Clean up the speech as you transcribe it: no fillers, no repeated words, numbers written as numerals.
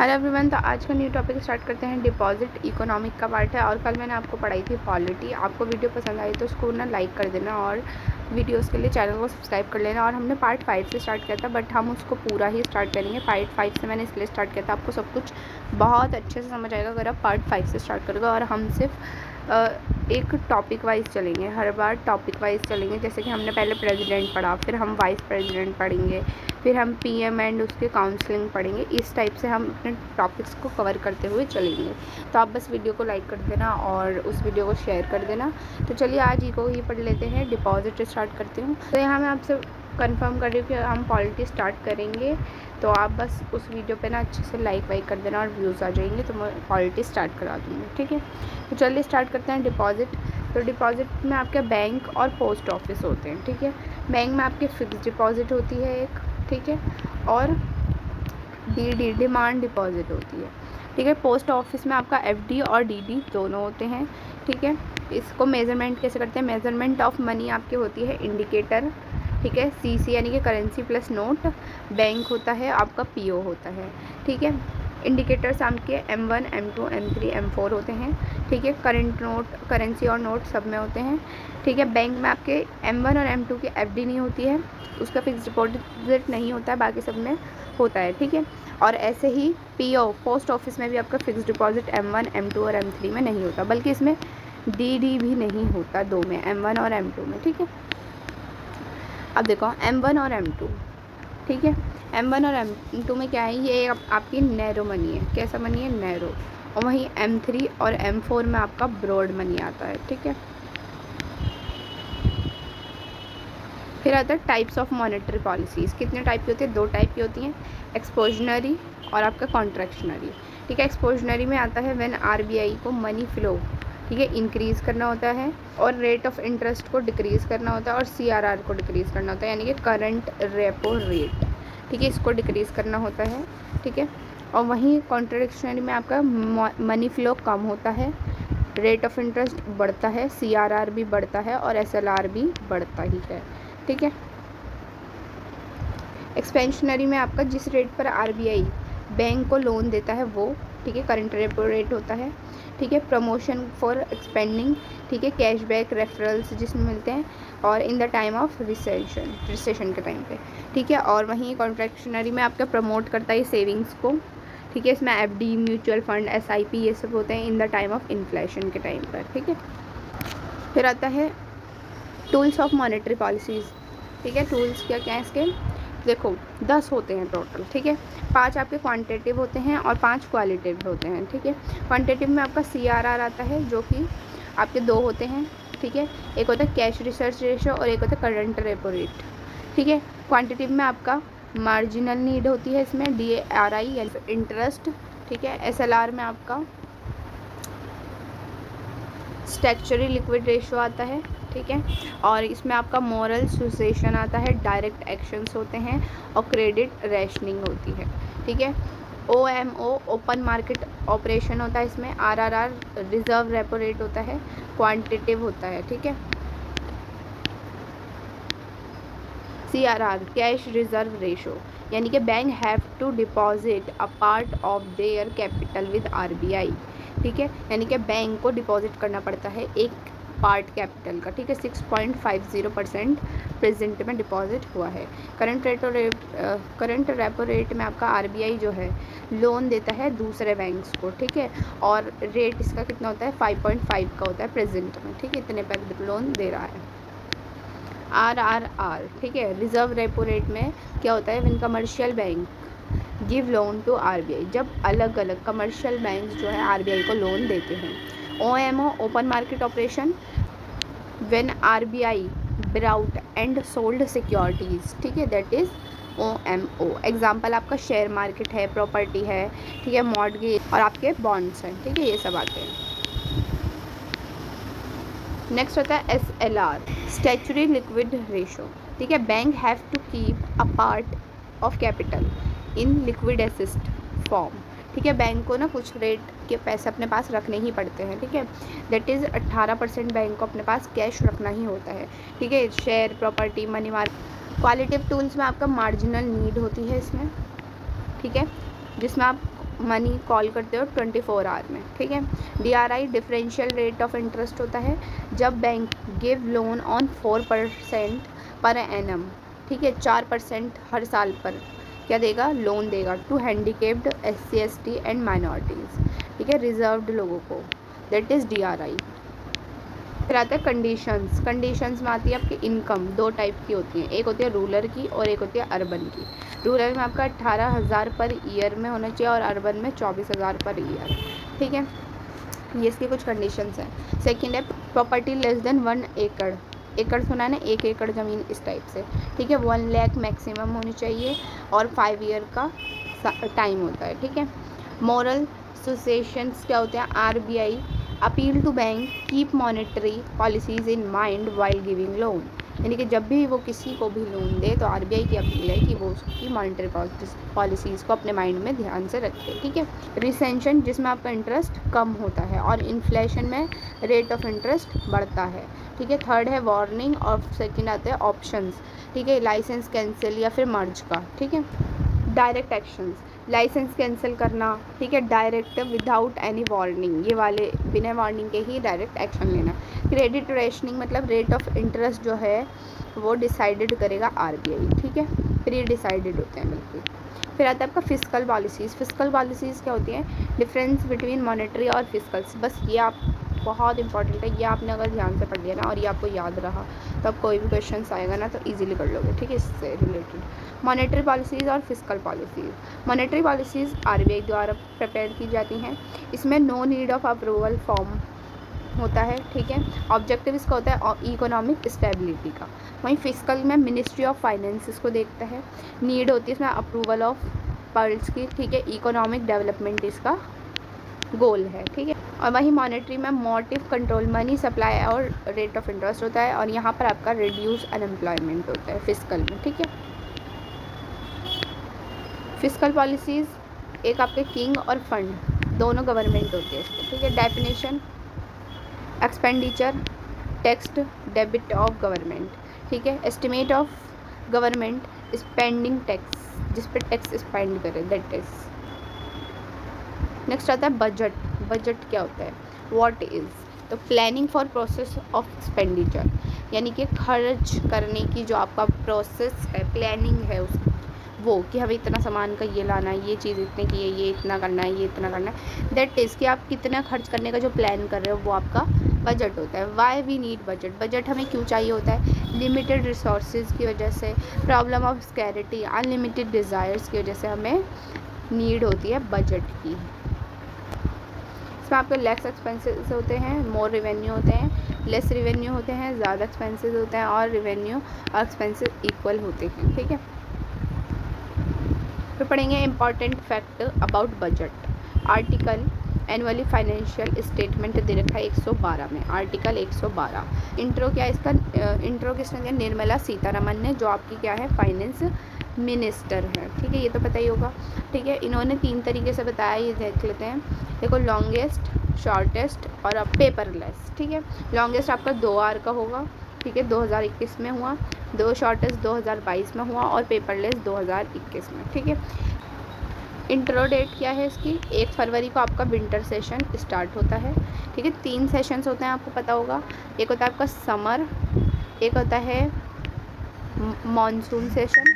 Hello everyone. तो आज का न्यू टॉपिक स्टार्ट करते हैं। डिपॉजिट इकोनॉमिक का पार्ट है और कल मैंने आपको पढ़ाई थी पॉलिटी। आपको वीडियो पसंद आई तो उसको ना लाइक कर देना और वीडियोस के लिए चैनल को सब्सक्राइब कर लेना। और हमने पार्ट 5 से स्टार्ट किया था बट हम उसको पूरा ही स्टार्ट करेंगे। पार्ट 5 से मैंने इसलिए स्टार्ट किया था, आपको सब कुछ बहुत अच्छे से समझ आएगा अगर आप पार्ट 5 से स्टार्ट करोगे। और हम सिर्फ एक टॉपिक वाइज चलेंगे, हर बार टॉपिक वाइज चलेंगे। जैसे कि हमने पहले प्रेसिडेंट पढ़ा, फिर हम वाइस प्रेसिडेंट पढ़ेंगे, फिर हम पीएम एंड उसके काउंसलिंग पढ़ेंगे। इस टाइप से हम अपने टॉपिक्स को कवर करते हुए चलेंगे। तो आप बस वीडियो को लाइक कर देना और उस वीडियो को शेयर कर देना। तो चलिए आज को ही पढ़ लेते हैं। डिपॉजिट स्टार्ट करती हूँ। तो यहाँ मैं आपसे कंफर्म कर रही हूँ कि हम पॉलिटी स्टार्ट करेंगे, तो आप बस उस वीडियो पे ना अच्छे से लाइक वाइक कर देना और व्यूज़ आ जाएंगे तो मैं पॉलिटी स्टार्ट करा दूँगी। ठीक है, तो चलिए स्टार्ट करते हैं। डिपॉजिट, तो डिपॉजिट में आपके बैंक और पोस्ट ऑफिस होते हैं। ठीक है, बैंक में आपके फिक्स डिपॉजिट होती है एक, ठीक है, और डीडी डिमांड डिपॉजिट होती है। ठीक है, पोस्ट ऑफिस में आपका एफडी और डीडी दोनों होते हैं। ठीक है, इसको मेज़रमेंट कैसे करते हैं? मेज़रमेंट ऑफ मनी आपकी होती है इंडिकेटर। ठीक है, सीसी यानी कि करेंसी प्लस नोट। बैंक होता है आपका पीओ होता है। ठीक है, इंडिकेटर्स आपके M1 M2 M3 M4 होते हैं। ठीक है, करंट नोट, करेंसी और नोट सब में होते हैं। ठीक है, बैंक में आपके M1 और M2 की एफडी नहीं होती है, उसका फिक्स डिपॉजिट नहीं होता है, बाकी सब में होता है। ठीक है, और ऐसे ही पीओ पोस्ट ऑफिस में भी आपका फिक्स डिपॉजिट M1 M2 और M3 में नहीं होता, बल्कि इसमें डीडी भी नहीं होता, दो में, M1 और M2 में। ठीक है, अब देखो M1 और M2। ठीक है, M1 और M2 में क्या है? ये आपकी नैरो मनी है। कैसा मनी है? नैरो। और वहीं M3 और M4 में आपका ब्रॉड मनी आता है। ठीक है, फिर आता है टाइप्स ऑफ मॉनेटरी पॉलिसीज़। कितने टाइप की होती है? दो टाइप की होती हैं, एक्सपोजनरी और आपका कॉन्ट्रैक्शनरी। ठीक है, एक्सपोजनरी में आता है व्हेन आरबीआई को मनी फ्लो, ठीक है, इंक्रीज़ करना होता है और रेट ऑफ इंटरेस्ट को डिक्रीज़ करना होता है और सीआरआर को डिक्रीज़ करना होता है, यानी कि करंट रेपो रेट। ठीक है, इसको डिक्रीज़ करना होता है। ठीक है, और वहीं कॉन्ट्रैक्शनरी में आपका मनी फ्लो कम होता है, रेट ऑफ इंटरेस्ट बढ़ता है, सीआरआर भी बढ़ता है और एसएलआर भी बढ़ता ही है। ठीक है, एक्सपेंशनरी में आपका जिस रेट पर आरबीआई बैंक को लोन देता है वो, ठीक है, करंट रेपो रेट होता है। ठीक है, प्रमोशन फॉर एक्सपेंडिंग, ठीक है, कैशबैक रेफरल्स जिसमें मिलते हैं, और in the time of recession के टाइम पे। ठीक है, और वहीं कॉन्ट्रैक्शनरी में आपका प्रमोट करता है सेविंग्स को। ठीक है, इसमें एफडी, म्यूचुअल फंड, एसआईपी ये सब होते हैं in the time of inflation के टाइम पर। ठीक है, फिर आता है टूल्स ऑफ मॉनेटरी पॉलिसीज़। ठीक है, टूल्स क्या क्या है इसके? देखो 10 होते हैं टोटल। ठीक है, 5 आपके क्वांटिटेटिव होते हैं और 5 क्वालिटेटिव होते हैं। ठीक है, क्वांटिटेटिव में आपका सीआरआर आता है जो कि आपके 2 होते हैं। ठीक है, एक होता है कैश रिसर्च रेशो और एक होता है करंट रेपो रेट। ठीक है, क्वांटिटेटिव में आपका मार्जिनल नीड होती है, इसमें DRI यानी इंटरेस्ट। ठीक है, SLR में आपका स्टैट्यूटरी लिक्विड रेशो आता है। ठीक है, और इसमें आपका मॉरल सुसेशन आता है, डायरेक्ट एक्शंस होते हैं और क्रेडिट रैशनिंग होती है। ठीक है, OMO ओपन मार्केट ऑपरेशन होता है, इसमें RRR रिजर्व रेपो रेट होता है, क्वांटिटेटिव होता है। ठीक है, CRR कैश रिजर्व रेशो, यानी कि bank have to deposit a part of their capital with RBI। ठीक है, यानी कि बैंक को डिपॉजिट करना पड़ता है एक पार्ट कैपिटल का। ठीक है, 6.50% प्रेजेंट में डिपॉजिट हुआ है। करंट रेपो रेट में आपका RBI जो है लोन देता है दूसरे बैंक्स को। ठीक है, और रेट इसका कितना होता है? 5.5 का होता है प्रेजेंट में। ठीक है, इतने पर लोन दे रहा है। RRR, ठीक है, रिजर्व रेपो रेट में क्या होता है? When commercial bank give loan to RBI, जब अलग अलग कमर्शियल बैंक जो है RBI को लोन देते हैं। OMO open market operation, when RBI brought and sold securities. ठीक है, दैट इज़ OMO। एग्जाम्पल आपका शेयर मार्केट है, प्रॉपर्टी है, ठीक है, मॉर्गेज और आपके बॉन्ड्स हैं। ठीक है, ये सब आते हैं। नेक्स्ट होता है SLR, स्टैट्यूटरी लिक्विड रेशो। ठीक है, bank have to keep a part of capital in liquid asset form. ठीक है, बैंक को ना कुछ रेट के पैसे अपने पास रखने ही पड़ते हैं। ठीक है, दैट इज़ 18% बैंक को अपने पास कैश रखना ही होता है। ठीक है, share, property, money market. Qualitative tools में आपका मार्जिनल नीड होती है इसमें। ठीक है, जिसमें आप मनी कॉल करते हो 24 आवर में, ठीक है। DRI differential rate of interest होता है जब bank give loan on 4% per annum, ठीक है, 4% हर साल पर क्या देगा, लोन देगा to handicapped SC ST and minorities, ठीक है, रिजर्व्ड लोगों को, दैट इज़ DRI। फिर आता है कंडीशंस। कंडीशंस में आती है आपकी इनकम, दो टाइप की होती है, एक होती है रूरल की और एक होती है अर्बन की। रूरल में आपका 18,000 पर ईयर में होना चाहिए और अर्बन में 24,000 पर ईयर, ठीक है। ये इसकी कुछ कंडीशंस हैं। सेकंड है प्रॉपर्टी लेस देन 1 एकड़, एकड़ सुना है ना, 1 एकड़ ज़मीन इस टाइप से, ठीक है। 1 लाख मैक्सिमम होनी चाहिए और 5 ईयर का टाइम होता है, ठीक है। मॉरल एसोसिएशंस क्या होते हैं, RBI appeal to bank keep monetary policies in mind while giving loan, यानी कि जब भी वो किसी को भी लोन दे तो RBI की अपील है कि वो उसकी मॉनेटरी पॉलिसीज़ को अपने माइंड में ध्यान से रखे, ठीक है। रिसेंशन जिसमें आपका इंटरेस्ट कम होता है और इन्फ्लेशन में रेट ऑफ इंटरेस्ट बढ़ता है, ठीक है। थर्ड है वार्निंग और सेकंड आते हैं ऑप्शंस, ठीक है, लाइसेंस कैंसिल या फिर मर्ज का, ठीक है। डायरेक्ट एक्शंस, लाइसेंस कैंसिल करना, ठीक है, डायरेक्ट विदाउट एनी वार्निंग, ये वाले बिना वार्निंग के ही डायरेक्ट एक्शन लेना। क्रेडिट रेशनिंग मतलब रेट ऑफ इंटरेस्ट जो है वो डिसाइडेड करेगा RBI, ठीक है, प्री डिसाइडेड होते हैं बिल्कुल। फिर आता है आपका फिस्कल पॉलिसीज़। फिस्कल पॉलिसीज़ क्या होती हैं, डिफरेंस बिटवीन मॉनेटरी और फिस्कल्स, बस ये आप बहुत इंपॉर्टेंट है, ये आपने अगर ध्यान से पढ़ लिया ना और ये आपको याद रहा तो अब कोई भी क्वेश्चन आएगा ना तो इजीली कर लोगे, ठीक है, इससे रिलेटेड। मॉनेटरी पॉलिसीज़ और fiscal policies. Monetary policies RBI द्वारा प्रिपेयर की जाती हैं, इसमें no need of approval form होता है, ठीक है। ऑब्जेक्टिव इसका होता है इकोनॉमिक स्टेबिलिटी का। वहीं फिस्कल में मिनिस्ट्री ऑफ फाइनेंस इसको देखता है, नीड होती है इसमें अप्रूवल ऑफ पर्ल्स की, ठीक है, इकोनॉमिक डेवलपमेंट इसका गोल है, ठीक है। और वहीं मॉनेटरी में मोटिव कंट्रोल, मनी सप्लाई और रेट ऑफ इंटरेस्ट होता है और यहाँ पर आपका रिड्यूस अनएम्प्लॉयमेंट होता है फिस्कल में, ठीक है। फिस्कल पॉलिसीज़ एक आपके किंग और फंड दोनों गवर्नमेंट होती है इसके, ठीक है। Definition expenditure text debit of government, ठीक है। Estimate of government spending tax, जिस पर टैक्स स्पेंड करे, दैट इज़। नेक्स्ट आता है बजट। बजट क्या होता है, व्हाट इज़, तो planning for process of expenditure, यानी कि खर्च करने की जो आपका प्रोसेस है, प्लानिंग है उस वो कि हमें इतना सामान का ये लाना है, ये चीज़ इतने की है, ये इतना करना है, ये इतना करना है, दैट इज़ कि आप कितना खर्च करने का जो प्लान कर रहे हो वो आपका बजट होता है। Why we need budget, budget हमें क्यों चाहिए होता है, लिमिटेड रिसोर्सेज की वजह से, प्रॉब्लम ऑफ स्कैरिटी, अनलिमिटेड डिज़ायर्स की वजह से हमें नीड होती है बजट की। इसमें आपके लेस एक्सपेंसेस होते हैं, मोर रेवेन्यू होते हैं, लेस रेवेन्यू होते हैं, ज़्यादा एक्सपेंसेस होते हैं और रेवेन्यू और एक्सपेंसेस इक्वल होते हैं, ठीक है। फिर पढ़ेंगे important fact about budget. Article annually financial statement दे रखा है 112 में, आर्टिकल 112। इंट्रो क्या है इसका, इंट्रो किसने दिया, निर्मला सीतारमन ने, जो आपकी क्या है, फाइनेंस मिनिस्टर है, ठीक है, ये तो पता ही होगा, ठीक है। इन्होंने 3 तरीके से बताया, ये देख लेते हैं, देखो, लॉन्गेस्ट, शॉर्टेस्ट और अब पेपरलेस, ठीक है। लॉन्गेस्ट आपका 2 आवर का होगा, ठीक है, 2021 में हुआ, दो शॉर्टेस्ट 2022 में हुआ और पेपरलेस 2021 में, ठीक है। इंट्रो डेट क्या है इसकी, 1 फरवरी को आपका विंटर सेशन स्टार्ट होता है, ठीक है। 3 सेशंस होते हैं, आपको पता होगा, एक होता है आपका समर, एक होता है मॉनसून सेशन